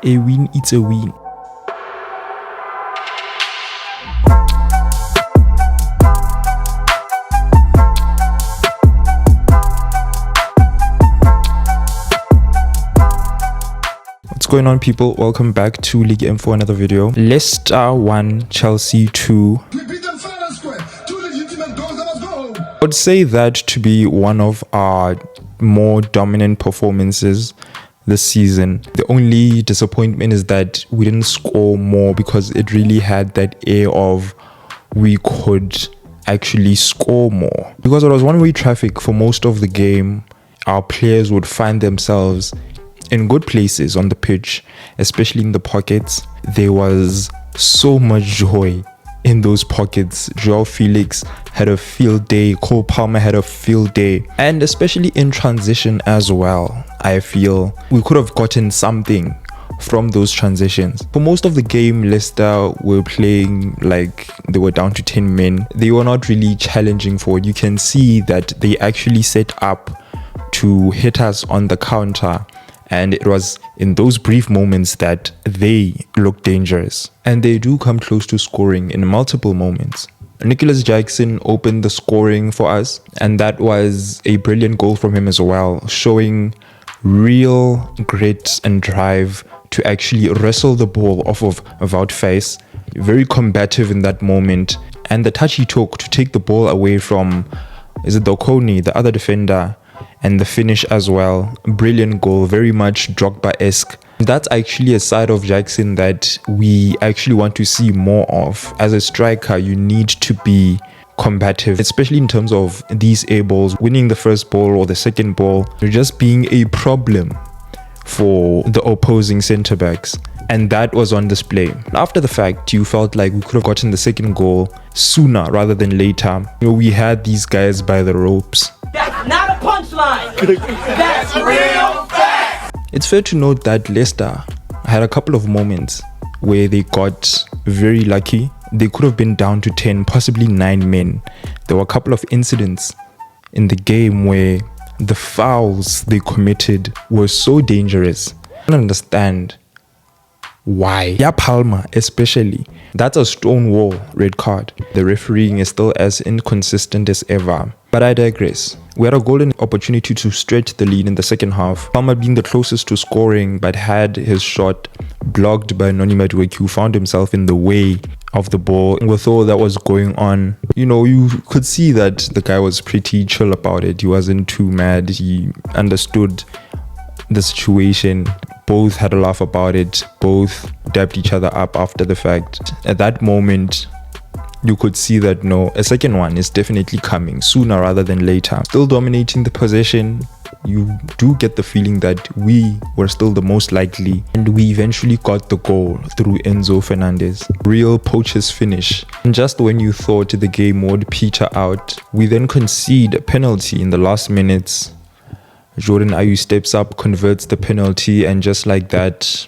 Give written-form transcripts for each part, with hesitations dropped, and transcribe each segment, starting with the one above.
A win, it's a win. What's going on, people? Welcome back to League M for another video. Leicester 1, Chelsea 2. I would say that to be one of our more dominant performances this season. The only disappointment is that we didn't score more, because it really had that air of we could actually score more. Because it was one-way traffic for most of the game. Our players would find themselves in good places on the pitch, especially in the pockets. There was so much joy in those pockets. Joao Felix had a field day, Cole Palmer had a field day, and especially in transition as well. I feel we could have gotten something from those transitions. For most of the game, Leicester were playing like they were down to 10 men. They were not really challenging forward. You can see that they actually set up to hit us on the counter, and it was in those brief moments that they look dangerous. And they do come close to scoring in multiple moments. Nicholas Jackson opened the scoring for us, and that was a brilliant goal from him as well, showing real grit and drive to actually wrestle the ball off of Whitefish. Very combative in that moment. And the touch he took to take the ball away from, is it Dokoni, the other defender, and the finish as well. Brilliant goal, very much Drogba-esque. That's actually a side of Jackson that we actually want to see more of. As a striker, you need to be combative, especially in terms of these air balls, winning the first ball or the second ball. You're just being a problem for the opposing centre backs, and that was on display. After the fact, you felt like we could have gotten the second goal sooner rather than later. You know, we had these guys by the ropes. That's not a punchline. That's real fact. It's fair to note that Leicester had a couple of moments where they got very lucky. They could have been down to 10, possibly 9 men. There were a couple of incidents in the game where the fouls they committed were so dangerous. I don't understand why. Yeah, Palmer especially. That's a stonewall red card. The refereeing is still as inconsistent as ever. But I digress. We had a golden opportunity to stretch the lead in the second half. Palmer being the closest to scoring, but had his shot blocked by Noni Madueke, who found himself in the way of the ball. And with all that was going on, you know, you could see that the guy was pretty chill about it. He wasn't too mad. He understood the situation. Both had a laugh about it. Both dapped each other up after the fact. At that moment, you could see that no, a second one is definitely coming sooner rather than later. Still dominating the possession. You do get the feeling that we were still the most likely, and we eventually got the goal through Enzo Fernandez. Real poacher's finish. And just when you thought the game would peter out, we then concede a penalty in the last minutes. Jordan Ayew steps up, converts the penalty, and just like that,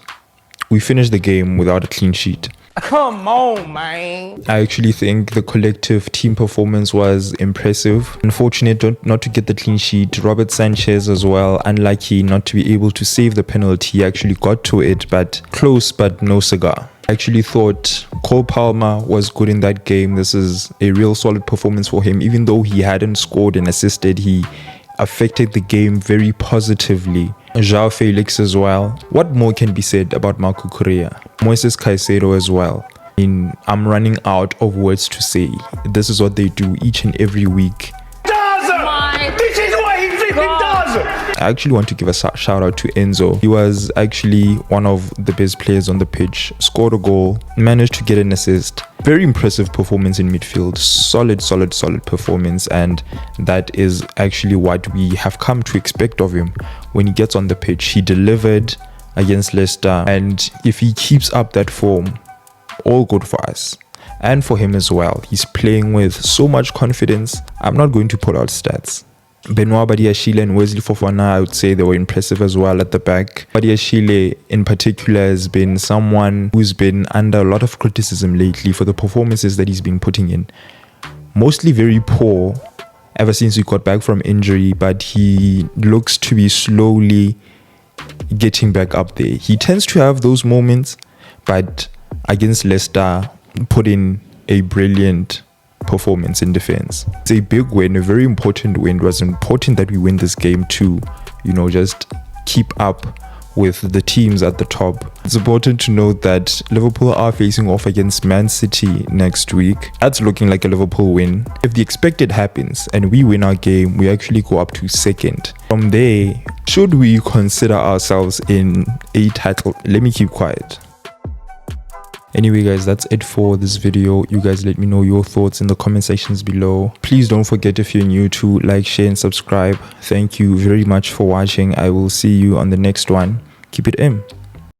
we finish the game without a clean sheet. Come on, man. I actually think the collective team performance was impressive. Unfortunate not to get the clean sheet. Robert Sanchez as well, unlucky not to be able to save the penalty. He actually got to it, but close, but no cigar. I actually thought Cole Palmer was good in that game. This is a real solid performance for him. Even though he hadn't scored and assisted, he affected the game very positively. Joao Felix as well. What more can be said about Marco Correa? Moises Caicedo as well. I mean, I'm running out of words to say. This is what they do each and every week. This is what he freaking does. I actually want to give a shout out to Enzo. He was actually one of the best players on the pitch. Scored a goal, managed to get an assist. Very impressive performance in midfield. Solid performance, and that is actually what we have come to expect of him. When he gets on the pitch, he delivered against Leicester, and if he keeps up that form, all good for us and for him as well. He's playing with so much confidence. I'm not going to put out stats. Benoit Badiashile and Wesley Fofana, I would say they were impressive as well at the back. Badiashile in particular has been someone who's been under a lot of criticism lately for the performances that he's been putting in. Mostly very poor ever since he got back from injury, but he looks to be slowly getting back up there. He tends to have those moments, but against Leicester, put in a brilliant performance in defense. It's a big win, a very important win. It was important that we win this game to, just keep up with the teams at the top. It's important to note that Liverpool are facing off against Man City next week. That's looking like a Liverpool win. If the expected happens and we win our game, we actually go up to second. From there, should we consider ourselves in a title? Let me keep quiet. Anyway guys, that's it for this video. You guys let me know your thoughts in the comment sections below. Please don't forget, if you're new, to like, share and subscribe. Thank you very much for watching. I will see you on the next one. Keep it M.